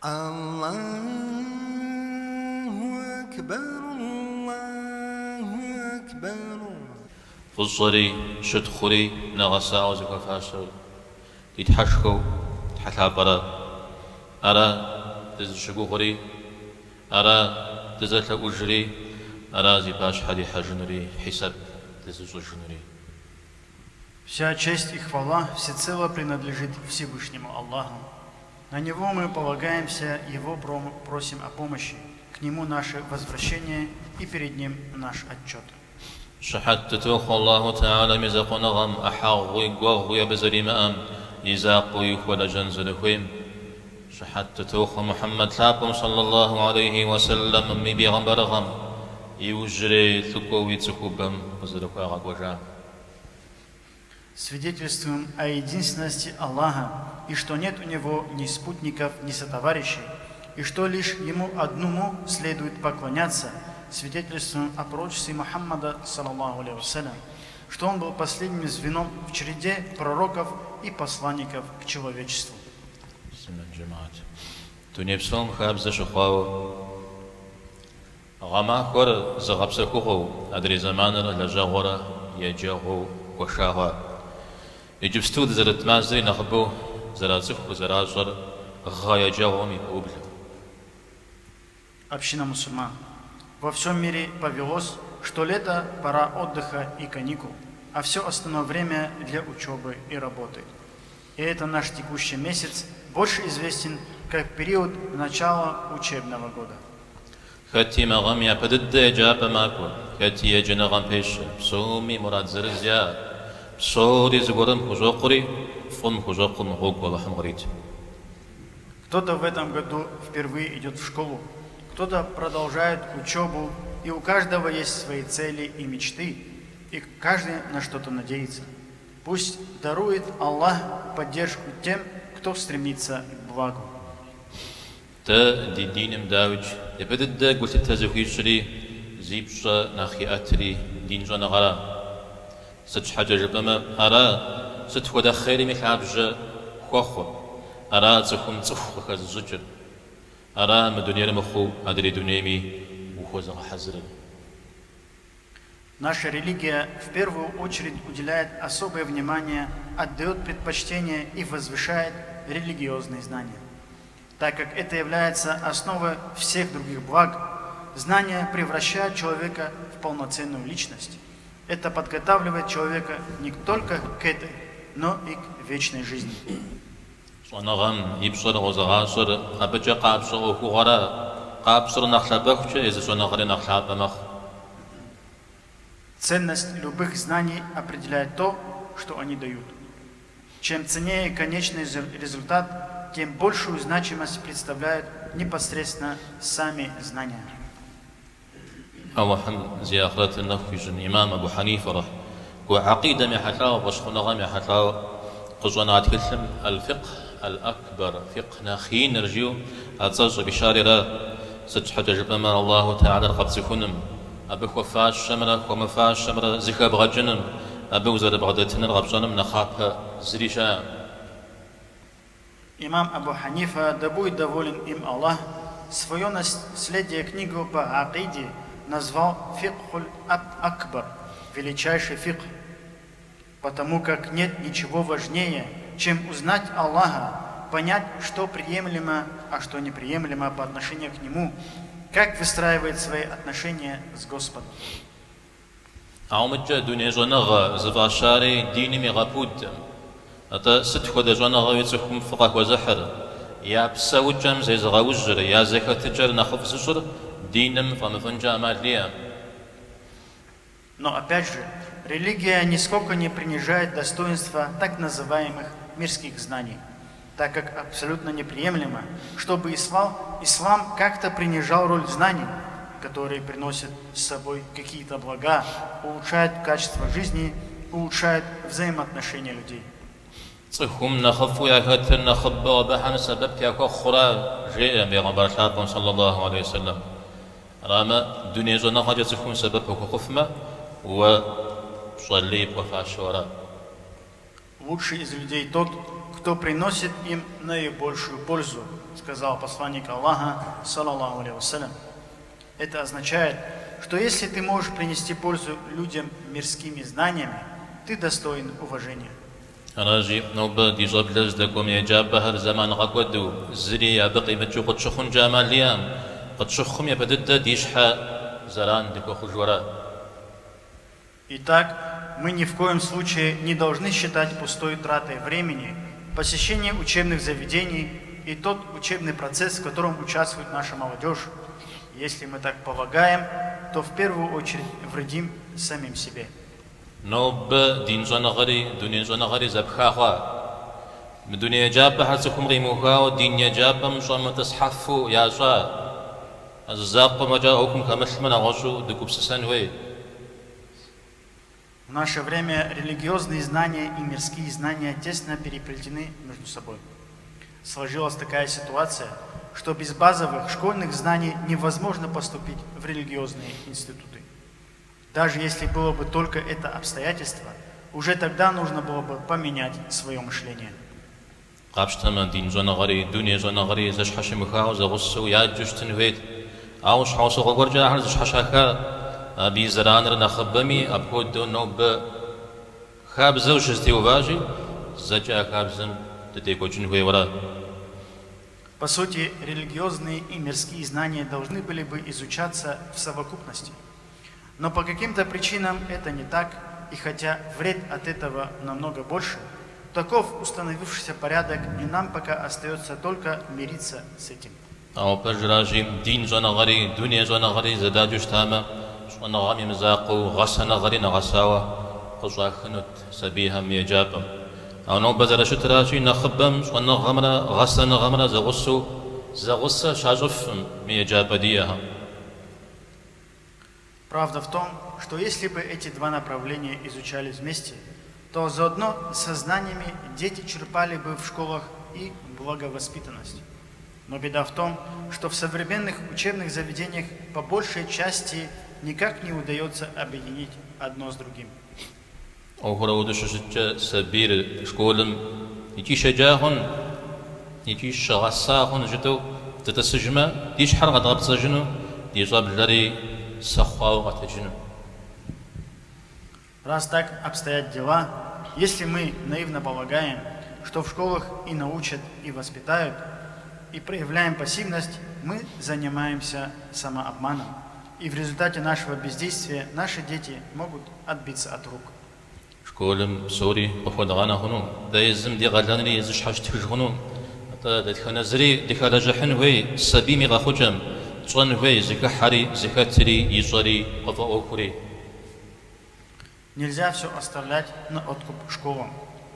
Allahu Akbar, Allahu Akbar. فصري شدخري نغسا وزكوا فاشر يتحشكو تحلابرا أرى تزشقوغري أرى تزلت أجري أرى زباش حدي حجنري حساب تزجنري. Вся честь и хвала всецело принадлежит Всевышнему Аллаху. На Него мы полагаемся, Его просим о помощи, к Нему наше возвращение и перед Ним наш отчет. شحت تتوخ الله تعالى مزق نغم أحاغي قوغي بزري مأم يزاقوي ولا جنزل خويم شحت تتوخ محمد لابم صلى الله عليه وسلم مي بيغمبر غم يوجري ثقوي تكوبم وزرقوا غاقوجا. Свидетельствуем о единственности Аллаха, и что нет у Него ни спутников, ни сотоварищей, и что лишь Ему одному следует поклоняться. Свидетельствуем о пророчестве Мухаммада, саллаллаху алейхи вассалям, что он был последним звеном в череде пророков и посланников к человечеству. Тунепсом хабза шухау غما خور زغبسكوغو أدري زماننا لجاغورا يجاغو وشاغا يجبستو زرت مازري نخبو زرازخ وزراجر غايا جاغو ميبوبل. Община мусульман. Во всем мире повелось, что лето – пора отдыха и каникул, а все остальное время для учебы и работы. И это наш текущий месяц больше известен как период начала учебного года. خاتي مغام يا بدد جاب ماكو خاتي يا جنغام بيش سومي مراد زرزيا سوري زغورم خزوقري فم خزوقم غوق ولا حمغريت. Кто-то в этом году впервые идет в школу, кто-то продолжает учебу, и у каждого есть свои цели и мечты, и каждый на что-то надеется. Пусть дарует Аллах поддержку тем, кто стремится к благу. تا دي دينم داوج يبدد قلت تزويشري زيبشا ناخي أتري دين جانا غرا ست حاجة جبما أرا ست ودا خيري مخابجة خوخو أرا تكون تخو خز زجر أرا مدنيا المخو أدري دنيمي وخوزا حزر. Наша религия в первую очередь уделяет особое внимание, отдает предпочтение и возвышает религиозные знания. Так как это является основой всех других благ, знания превращают человека в полноценную личность. Это подготавливает человека не только к этой, но и к вечной жизни. Ценность любых знаний определяет то, что они дают. Чем ценнее конечный результат, тем большую значимость представляют непосредственно сами знания. أوهم زيارة النفج الإمام أبو حنيفة وعقيدة محلاو وشخنغا محلاو قزونات كلهم الفقه الأكبر فقه ناخين رجيو أتزج بشاررة ستحج جبما الله تعالى قد سكنم أبو وفاش شمرة ومفاش شمرة زكاب غجنم أبو زر بغدتنا غبشانم نخاب زريشا. Имам Абу Ханифа, да будет доволен им Аллах, свое наследие книгу по акиде назвал фикхуль акбар, величайший фикх, потому как нет ничего важнее, чем узнать Аллаха, понять, что приемлемо, а что неприемлемо по отношению к Нему, как выстраивает свои отношения с Господом. أتا ست خد جانا غويتكم فقه وزحر يا بسوي جم زي زغوجر يا زكاة تجر نخف زجر دينم فمفنجا ماليا. Но опять же, религия нисколько не принижает достоинства так называемых мирских знаний, так как абсолютно неприемлемо, чтобы ислам как-то принижал роль знаний, которые приносят с собой какие-то блага, улучшают качество жизни, улучшают взаимоотношения людей. صحهم نخف يا كتر نخب وبحن سبب يا كخرا جاء بيغمبر شعبهم صلى الله عليه وسلم راما دنيا جنا خرج صحهم سبب كخفما وصلي وفاشورا. Лучший из людей тот, кто приносит им наибольшую пользу, сказал посланник Аллаха, саллаллаху алейхи вассалям. Это означает, что если ты можешь принести пользу людям мирскими знаниями, ты достоин уважения. راجي نوبة دي جاب لزدكم يجاب بهر زمان غقودو زري يا بقي متشو قد شخون جامال ليام قد شخهم يبدد ديشحا زران ديكو خجورا. Итак, мы ни в коем случае не должны считать пустой тратой времени посещение учебных заведений и тот учебный процесс, в котором участвует наша молодежь. Если мы так полагаем, то в первую очередь вредим самим себе. نوبة دين جانا غري دنيا جانا غري زبخاخوا بدنيا جابة حرسكم غيموها دين يجابة مشام تصحفوا يا جا الزاق ما جاءكم كمثمنا غشو دكوب سسنوي. В наше время религиозные знания и мирские знания тесно переплетены между собой. Сложилась такая ситуация, что без базовых школьных знаний невозможно поступить в религиозные институты. Даже если было бы только это обстоятельство, уже тогда нужно было бы поменять свое мышление. قابشتما دين جانا غري دنيا جانا غري زش حش مخاو زغسو يا جشتن ويت أوش حوسو غورجا هر زش حشاكا بيزران رنا خبمي أبهود نوب خاب زوج استيوباجي زجا خابزم تتيكو جنوي ورا. По сути, религиозные и мирские знания должны были бы изучаться в совокупности. Но по каким-то причинам это не так, и хотя вред от этого намного больше, таков установившийся порядок, и нам пока остается только мириться с этим. أو بجراجي دين جانا غري دنيا جانا غري زداجوش تاما شوانا غامي مزاقو غسنا غري نغساوا قصوا خنوت سبيها ميجابم أو نو بزر شتراجي نخبم شوانا غمرا غسنا غمرا زغسا شاجف ميجاب ديها. Правда в том, что если бы эти два направления изучались вместе, то заодно со знаниями дети черпали бы в школах и благовоспитанность. Но беда в том, что в современных учебных заведениях по большей части никак не удается объединить одно с другим. أوهرودش سبير شكولم يجيش جاهن يجيش غساهن جدو تتسجمة ديش حرقة غاب سجنو ديجاب لري سخواو غتجنو. Раз так обстоят дела, если мы наивно полагаем, что в школах и научат, и воспитают, и проявляем пассивность, мы занимаемся самообманом. И в результате нашего бездействия наши дети могут отбиться от рук. شكولم سوري قفود غانا هنو دا يزم دي غالانري يزش حاج تفجغنو تا دخنا زري دخلا جحن وي سبيمي غاخوجم صن وي زكا حري زكا تري يصري قفا اوكري. Нельзя все оставлять на откуп школам.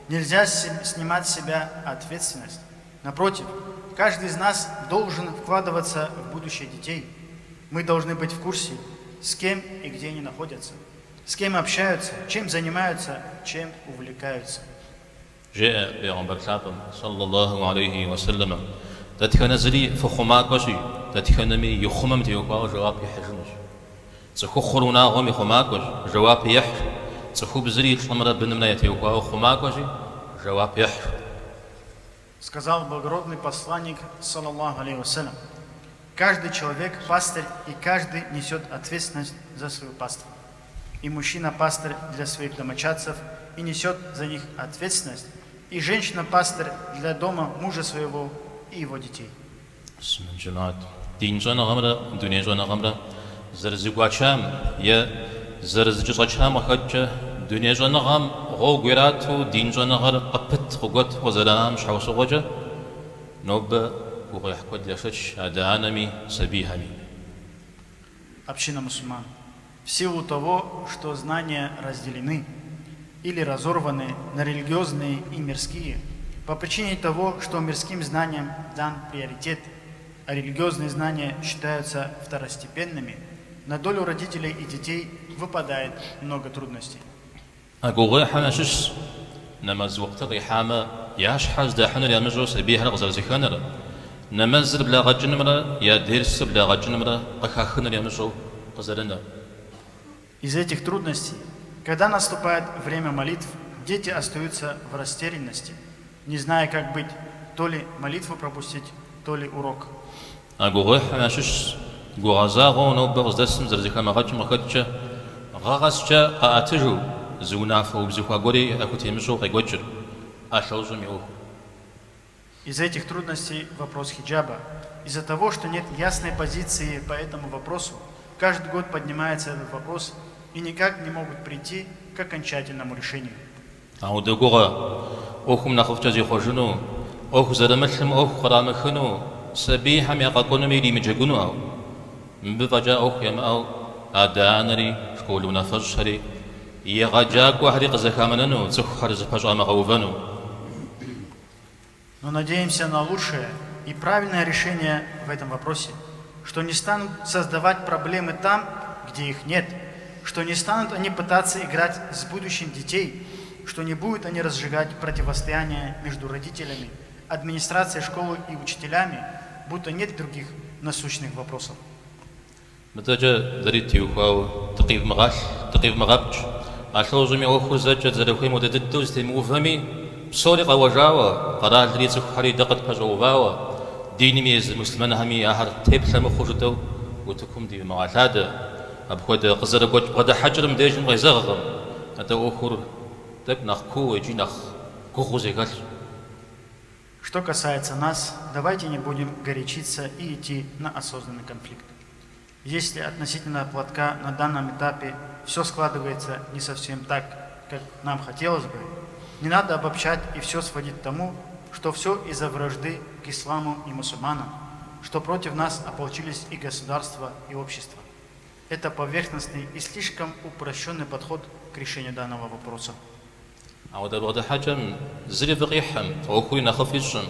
Нельзя снимать с себя ответственность. Напротив, каждый из нас должен вкладываться в будущее детей. Мы должны быть в курсе, с кем и где они находятся, с кем общаются, чем занимаются, чем увлекаются. جاء بيغمبر سابم صلى الله عليه وسلم تتخنا زري فخماك وشي تتخنا مي يخمم تيوكوا جواب يحجنش تخو خرونا غمي خماك وش جواب يحج تخو بزري الشمرة بنمنا يتيوكوا خماك وشي جواب يحج. Сказал благородный посланник, саллаллаху алейхи вассалям, каждый человек пастырь, и каждый несет ответственность за свою паству. И мужчина пастырь для своих домочадцев и несет за них ответственность, и женщина пастырь для дома мужа своего и его детей. دين جانا غمرة دنيا جانا غمرة زرزقواشام يا زرزقواشام خدجة دنيا جانا غم غو غيراتو دين جانا غر قبت غوت وزلام شحوس غوجة نوب وغيحكود لشش أدانمي سبيهمي. Община мусульман, в силу того, что знания разделены или разорваны на религиозные и мирские, по причине того, что мирским знаниям дан приоритет, а религиозные знания считаются второстепенными, на долю родителей и детей выпадает много трудностей. أقول حناشش نماز وقت الرحامة ياش حاز دحنر يا مجوس بيها غزر زخنر نماز بلا غجنمرة يا درس بلا غجنمرة قخخنر يا مجو غزرنا. Из этих трудностей, когда наступает время молитв, дети остаются в растерянности, не зная, как быть, то ли молитву пропустить, то ли урок. أقول حماشش جوازاغو نوبغز دسم زرزيكا مغاتش مخاتش غاغسش قاتجو زونافو بزيخوا غوري أكو تيمشو غيغوتشر أشوزو ميوه. Из этих трудностей вопрос хиджаба. Из-за того, что нет ясной позиции по этому вопросу, каждый год поднимается этот вопрос и никак не могут прийти к окончательному решению. أودغورا أخم نخفت زي خرجنو أخ زرمتلم أخ قرامخنو سبيحم يقاقون ميلي مجاقونو أو مبفجا أخ يمأو أدانري شكولونا فجهري يغجاق وحريق زكامننو تخحر زفجا مغوفنو. Но надеемся на лучшее и правильное решение в этом вопросе, что не станут создавать проблемы там, где их нет, что не станут они пытаться играть с будущим детей, что не будут они разжигать противостояние между родителями, администрацией школы и учителями, будто нет других насущных вопросов. متجا دريتي وخاو تقيف مغاش تقيف مغابش أشوزمي أخو زجا زرخي مدددوز تيموفمي بصورة وجاوة قرار دريت حري دقت بجوباوة ديني ميز مسلمان همي أهر تبشا مخوجتو وتكم دي معتادة أبخد قزر قوج بغدا حجر مديجن غيزغغم أتا أخور تب نخكو يجي نخ كوخو زيغال. Что касается нас, давайте не будем горячиться и идти на осознанный конфликт. Если относительно платка на данном этапе все складывается не совсем так, как нам хотелось бы, не надо обобщать и все сводить к тому, что все из-за вражды к исламу и мусульманам, что против нас ополчились и государство, и общество. Это поверхностный и слишком упрощенный подход к решению данного вопроса. عود الوضع حجم زري فقيحم أخوي نخفيشم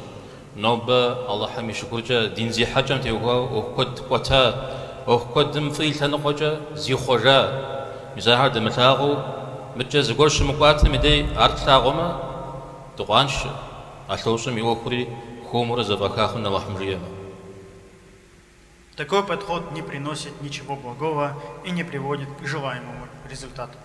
نوب الله حمي شكرجا دين زي حجم تيوها أخد قتا أخد مفيل تنقجا زي خجا مزاهر دمتاغو متجاز قرش مقوات مدي أرتلاغوما تقوانش أشوشم يوخري خمر زفاكاخن الله حمريما. Такой подход не приносит ничего благого и не приводит к желаемому результату.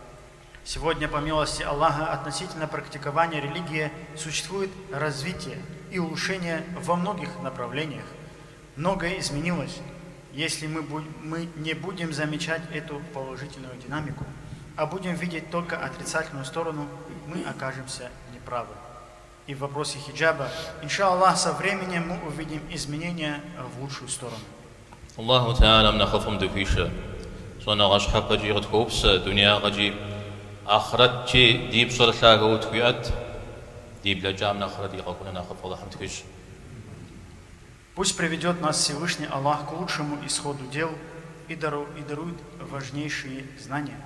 Сегодня, по милости Аллаха, относительно практикования религии существует развитие и улучшение во многих направлениях. Многое изменилось. Если мы не будем замечать эту положительную динамику, а будем видеть только отрицательную сторону, мы окажемся неправы. И в вопросе хиджаба, иншаллах, со временем мы увидим изменения в лучшую сторону. الله تعالى من خفهم دفيشة صنع غشحة جيغت خوبسة دنيا غجيب آخرت جي ديب صور شاقو تكويات ديب لجام نخرة ديغا كنا خف الله حمد كيش. Пусть приведет нас Всевышний Аллах к лучшему исходу дел и дарует важнейшие знания,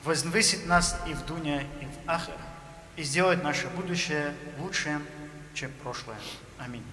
возвысит нас и в дуня, и в ахир, и сделает наше будущее лучшим, чем прошлое. Аминь.